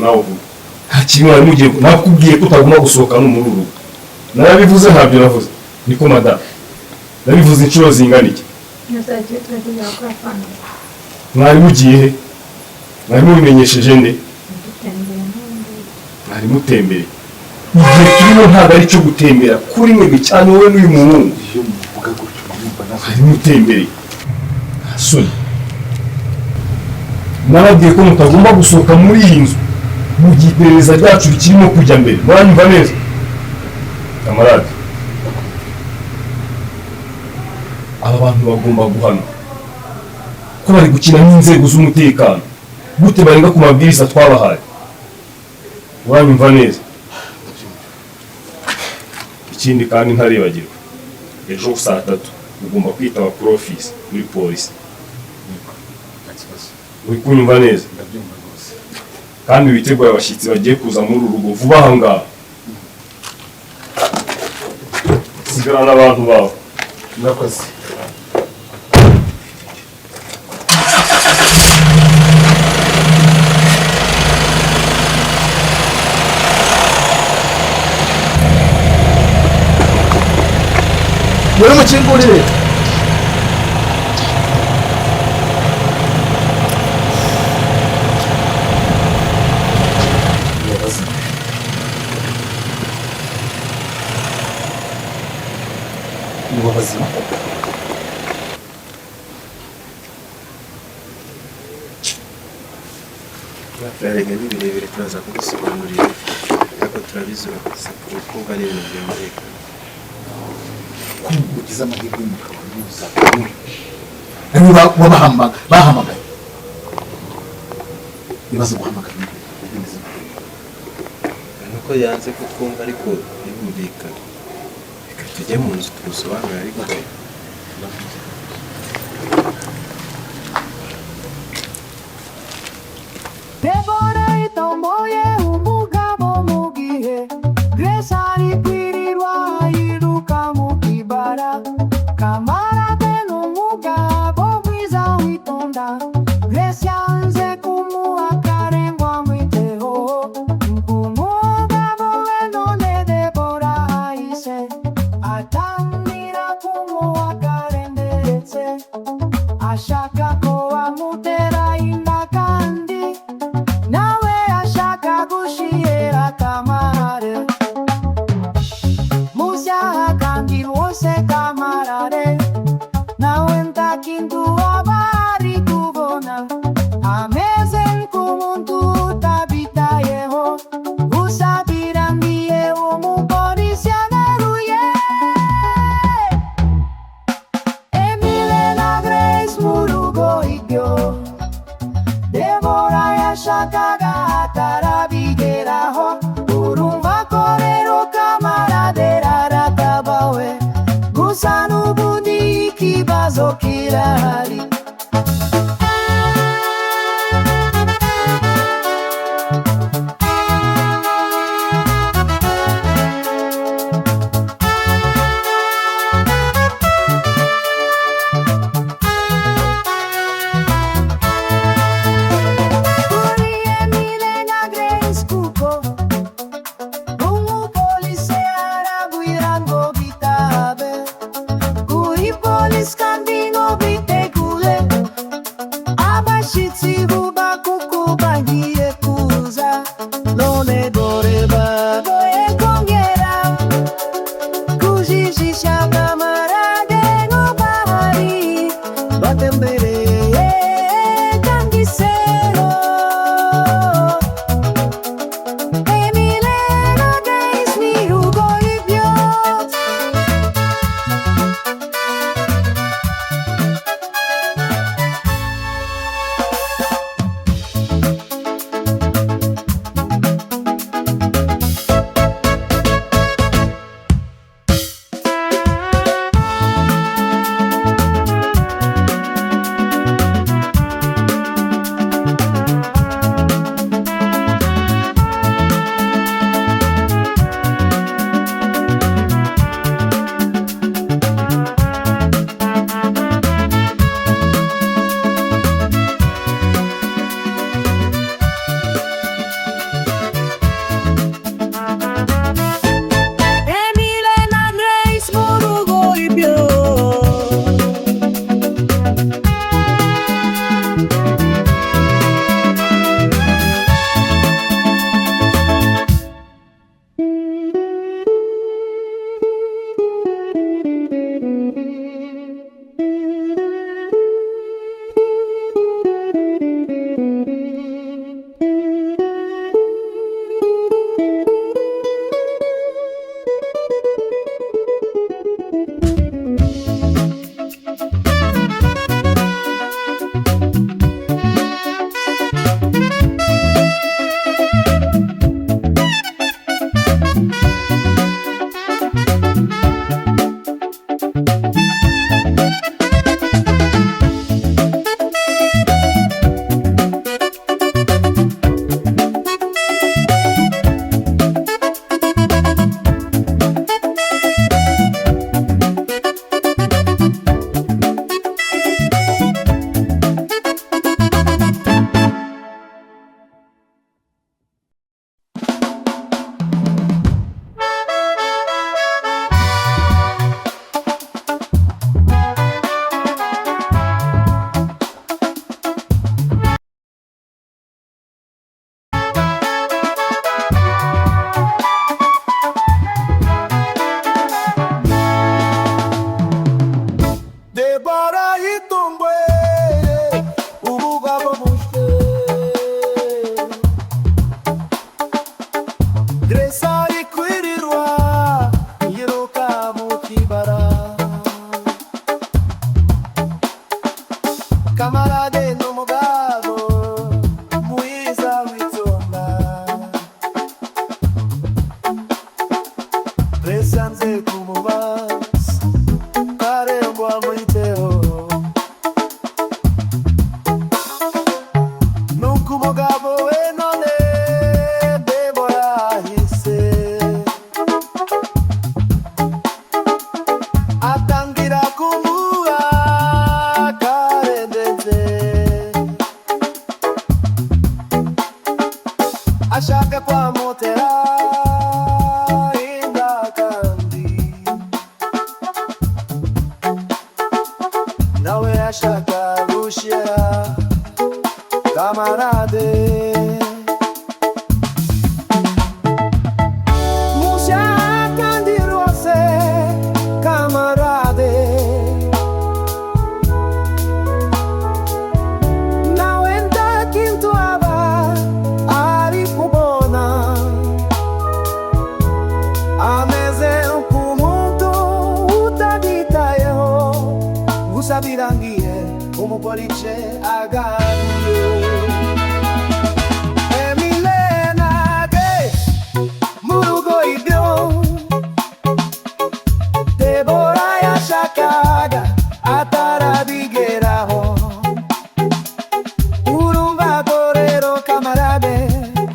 nawe hakiri mwari mugiye nakubwiye ko utagomba gusohoka no muri urugo. Narabivuze ntabyo navuze. Niko madame. Nabivuze inshuro zingana iki? Nazagiye turagiye gukora fana. Mwari mugiye he? Mwari mubimenyesheje nde? Mwari mutembere. Igihe turimo ntabwo ari cyo gutembera kuri mwebwe cyane wowe n'uyu muhungu. Iyo muvuga gutyo mwumva nazo. Mwari mutembere. Asoni. Nababwiye ko mutagomba gusohoka muri iyi nzu. Mu gihe iperereza ryacu rikirimo kujya mbere. Muranyumva neza? Kamarade. Aba bantu bagomba guhanwa. Ko bari gukina n'inzego z'umutekano. Gute barenga ku mabwiriza twabahaye? Uranyumva neza? Ikindi kandi ntaribagirwa. Ejo saa 3 ugomba kwitaba kuri office muri polisi. Uri kunyumva neza? Ndabyumva rwose. Kandi witeguye abashyitsi bagiye kuza muri uru rugo vuba aha ngaha. Sigarana abantu bawe. Murakoze. Muri mukingurire. Bazima. Barega ni birebire turaza kugusobanurira ariko turabizura kuko ari ibintu by'amerika. Ugize amahirwe y'umugabo n'uza. Ari bahamagaye. Ibibazo guhamagara Nuko yanze kutwumva ariko birumvikana. Tujye mu nzu tugusobanurira ariko Devora itomboye umugabo mu gihe Grace ari kwirirwa yiruka mu kibara Kamarade n'umugabo mwiza witonda Grace yanze kumuha karengwa mwiteho Umugabo we none Devora ahise atangira kumuha karendetse Ashaka ko amutera inda kandi nawe ashaka gushira kamarade Musyaha kandi wose kamarade nawe ntakintu abari kubona ameze nk'umuntu utabitayeho gusa birangiye umupolisi yagaruye Emile na Grace mu rugo ibyo Devora yashakaga atarabigeraho urumva ko rero kamarade aratabawe gusa n'ubundi ikibazo kirahari ashaka kwamotera inda kandi nawe ashaka gushira camarade mushaka ndirose camarade nawe ndakintuaba ari kubona ameze nk'umuntu utabitayeho gusa birangiye umupolice aganiriye Emilena Grace mu rugo ibyo Debora yashakaga atarabigeraho urumva ko rero camarade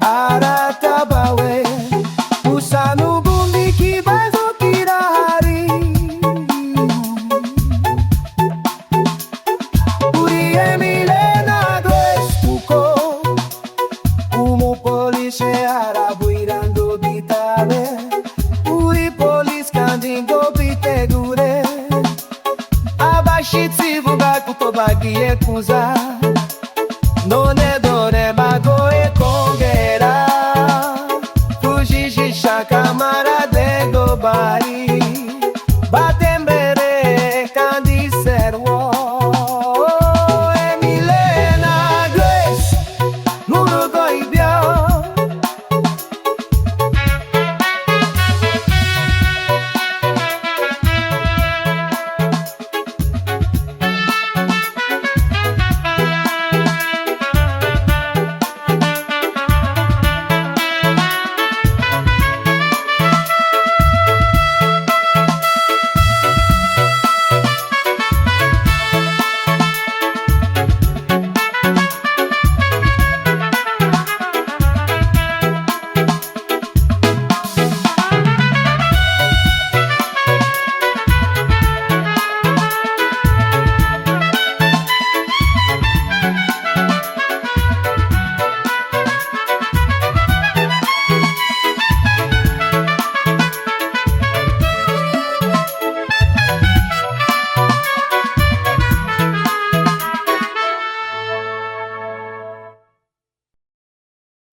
aratabawe gusa n'ubundi ikibazo kirahari kuri Emilena Grace kuko umupolice arabwira ngo bitabe uri polisi kandi ngo bitegure abashitsi vuga kuko bagiye kuza none dore bagoye kongera kujijisha camarade ngo bari batembere kandi serwo Emilena Grace mu rugo ibyo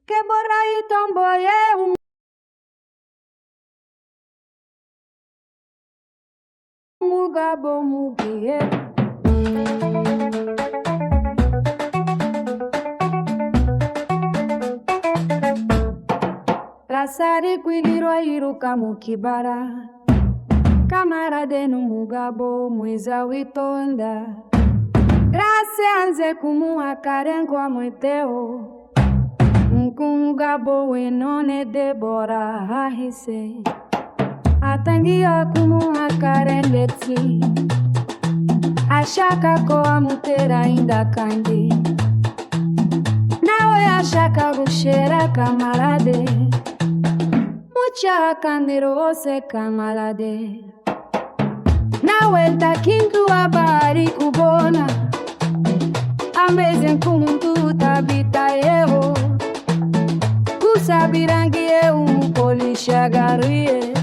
Que borraito tomboye mugabo mugie Rasari kwiliro iruka mukibara camarade n'umugabo mwiza witonda Grace anze kumuha karengwa mweteo Mugabo we none Debora hahise atangiye kumuha karendetse ashaka ko amutera inda kandi nawe ashaka gushera camarade mucha kandi rose camarade nawe ndakintu abari kubona ameze nk'umuntu utabitayeho gusa birangiye umupolice agaruye